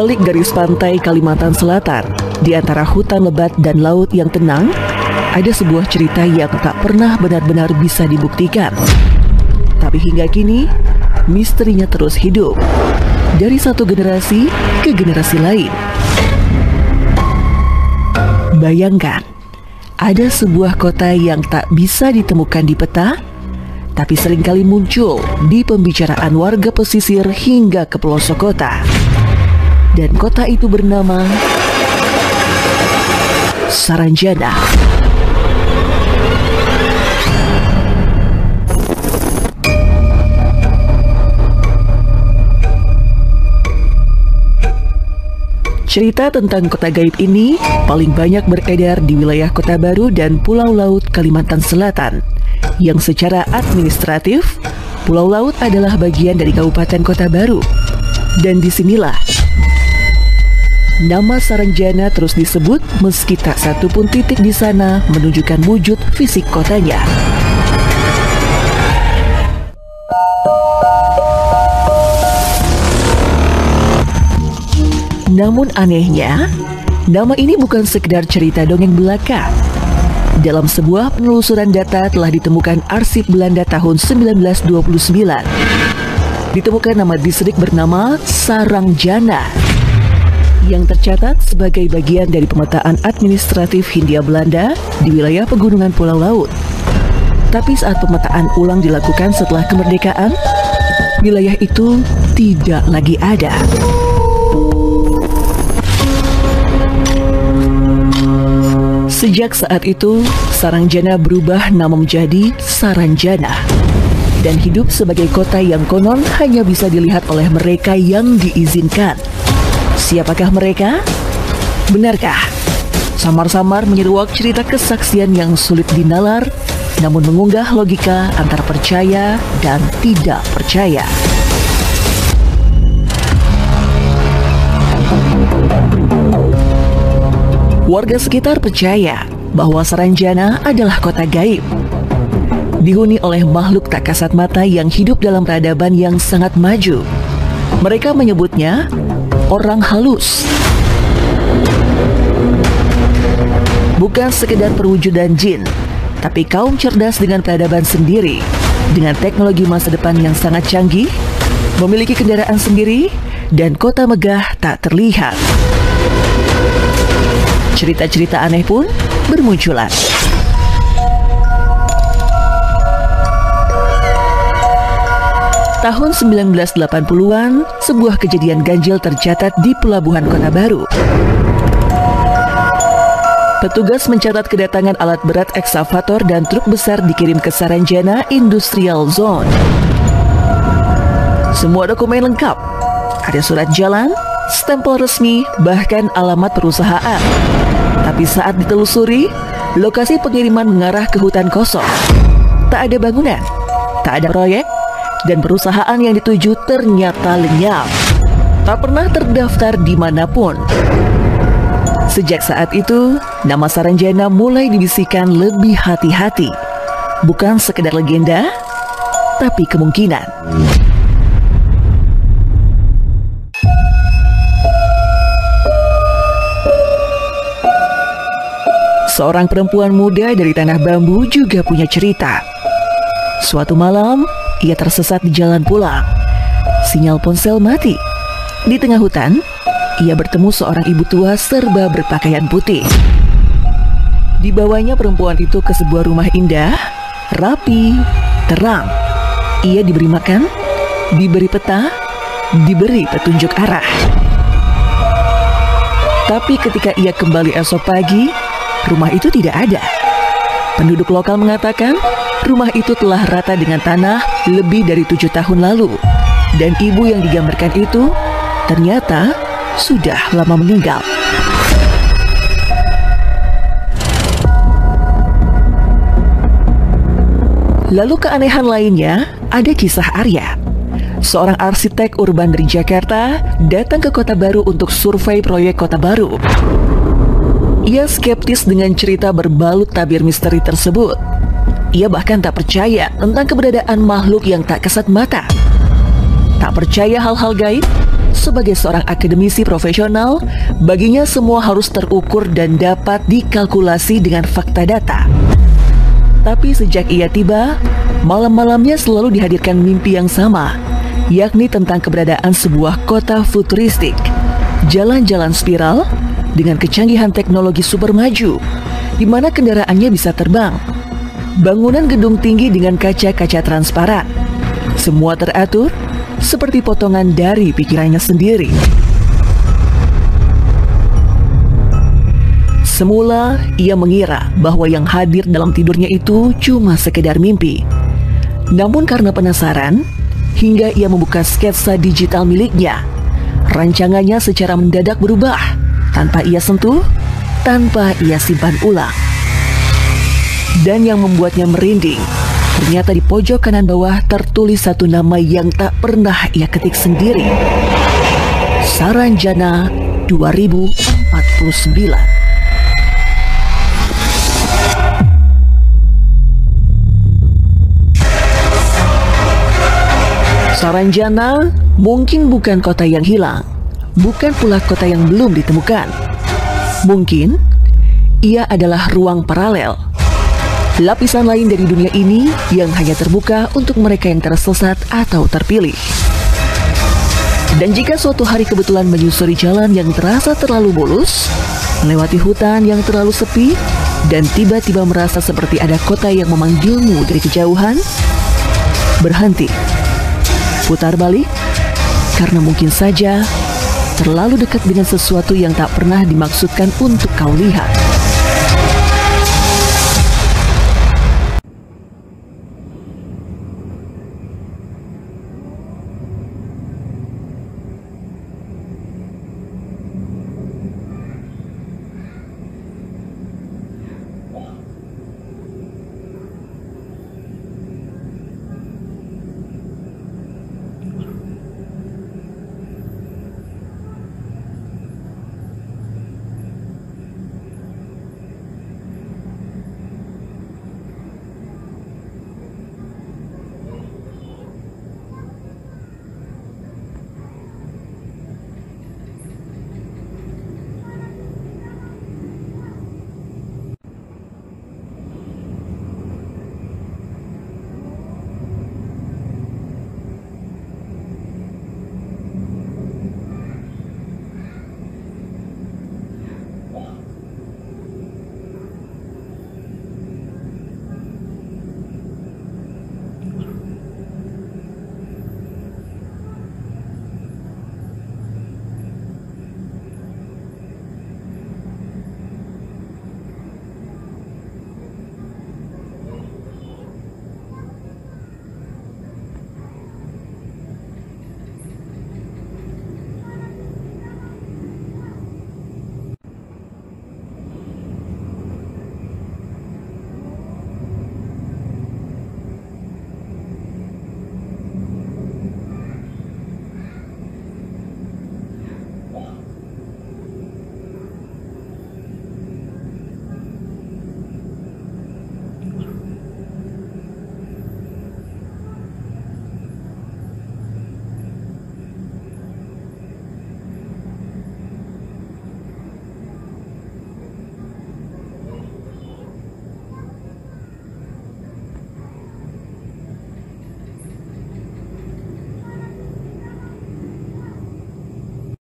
balik garis pantai Kalimantan Selatan, di antara hutan lebat dan laut yang tenang, ada sebuah cerita yang tak pernah benar-benar bisa dibuktikan. Tapi hingga kini, misterinya terus hidup, dari satu generasi ke generasi lain. Bayangkan, ada sebuah kota yang tak bisa ditemukan di peta, tapi seringkali muncul di pembicaraan warga pesisir hingga ke pelosok kota. Dan kota itu bernama Saranjana. Cerita tentang kota gaib ini paling banyak beredar di wilayah Kota Baru dan Pulau Laut Kalimantan Selatan, yang secara administratif, Pulau Laut adalah bagian dari Kabupaten Kota Baru. Dan disinilah nama Saranjana terus disebut meski tak satu pun titik di sana menunjukkan wujud fisik kotanya. Namun anehnya, nama ini bukan sekedar cerita dongeng belaka. Dalam sebuah penelusuran data telah ditemukan arsip Belanda tahun 1929. Ditemukan nama distrik bernama Saranjana, yang tercatat sebagai bagian dari pemetaan administratif Hindia Belanda di wilayah pegunungan Pulau Laut. Tapi saat pemetaan ulang dilakukan setelah kemerdekaan, wilayah itu tidak lagi ada. Sejak saat itu, Saranjana berubah nama menjadi Saranjana dan hidup sebagai kota yang konon hanya bisa dilihat oleh mereka yang diizinkan. Siapakah mereka? Benarkah? Samar-samar menyeruak cerita kesaksian yang sulit dinalar, namun mengunggah logika antara percaya dan tidak percaya. Warga sekitar percaya bahwa Saranjana adalah kota gaib, dihuni oleh makhluk tak kasat mata yang hidup dalam peradaban yang sangat maju. Mereka menyebutnya orang halus. Bukan sekedar perwujudan jin, tapi kaum cerdas dengan peradaban sendiri, dengan teknologi masa depan yang sangat canggih, memiliki kendaraan sendiri, dan kota megah tak terlihat. Cerita-cerita aneh pun bermunculan. Tahun 1980-an, sebuah kejadian ganjil tercatat di pelabuhan Kota Baru. Petugas mencatat kedatangan alat berat eksavator dan truk besar dikirim ke Saranjana Industrial Zone. Semua dokumen lengkap. Ada surat jalan, stempel resmi, bahkan alamat perusahaan. Tapi saat ditelusuri, lokasi pengiriman mengarah ke hutan kosong. Tak ada bangunan, tak ada proyek, dan perusahaan yang dituju ternyata lenyap. Tak pernah terdaftar dimanapun. Sejak saat itu, nama Saranjana mulai dibisikkan lebih hati-hati. Bukan sekedar legenda, tapi kemungkinan. Seorang perempuan muda dari Tanah Bambu juga punya cerita. Suatu malam, ia tersesat di jalan pulang. Sinyal ponsel mati. Di tengah hutan, ia bertemu seorang ibu tua serba berpakaian putih. Dibawanya perempuan itu ke sebuah rumah indah, rapi, terang. Ia diberi makan, diberi peta, diberi petunjuk arah. Tapi ketika ia kembali esok pagi, rumah itu tidak ada. Penduduk lokal mengatakan rumah itu telah rata dengan tanah lebih dari 7 tahun lalu. Dan ibu yang digambarkan itu ternyata sudah lama meninggal. Lalu keanehan lainnya, ada kisah Arya. Seorang arsitek urban dari Jakarta datang ke Kota Baru untuk survei proyek Kota Baru. Ia skeptis dengan cerita berbalut tabir misteri tersebut. Ia bahkan tak percaya tentang keberadaan makhluk yang tak kasat mata. Tak percaya hal-hal gaib, Sebagai seorang akademisi profesional, baginya semua harus terukur dan dapat dikalkulasi dengan fakta data. Tapi sejak ia tiba, malam-malamnya selalu dihadirkan mimpi yang sama, yakni tentang keberadaan sebuah kota futuristik, jalan-jalan spiral dengan kecanggihan teknologi super maju, di mana kendaraannya bisa terbang, bangunan gedung tinggi dengan kaca-kaca transparan. Semua teratur seperti potongan dari pikirannya sendiri. Semula, ia mengira bahwa yang hadir dalam tidurnya itu cuma sekedar mimpi. Namun karena penasaran, hingga ia membuka sketsa digital miliknya, rancangannya secara mendadak berubah, tanpa ia sentuh, tanpa ia simpan ulang. Dan yang membuatnya merinding, ternyata di pojok kanan bawah tertulis satu nama yang tak pernah ia ketik sendiri. Saranjana 2049. Saranjana mungkin bukan kota yang hilang, bukan pula kota yang belum ditemukan. Mungkin ia adalah ruang paralel, lapisan lain dari dunia ini yang hanya terbuka untuk mereka yang tersesat atau terpilih. Dan jika suatu hari kebetulan menyusuri jalan yang terasa terlalu mulus, melewati hutan yang terlalu sepi, dan tiba-tiba merasa seperti ada kota yang memanggilmu dari kejauhan, berhenti, putar balik, karena mungkin saja terlalu dekat dengan sesuatu yang tak pernah dimaksudkan untuk kau lihat.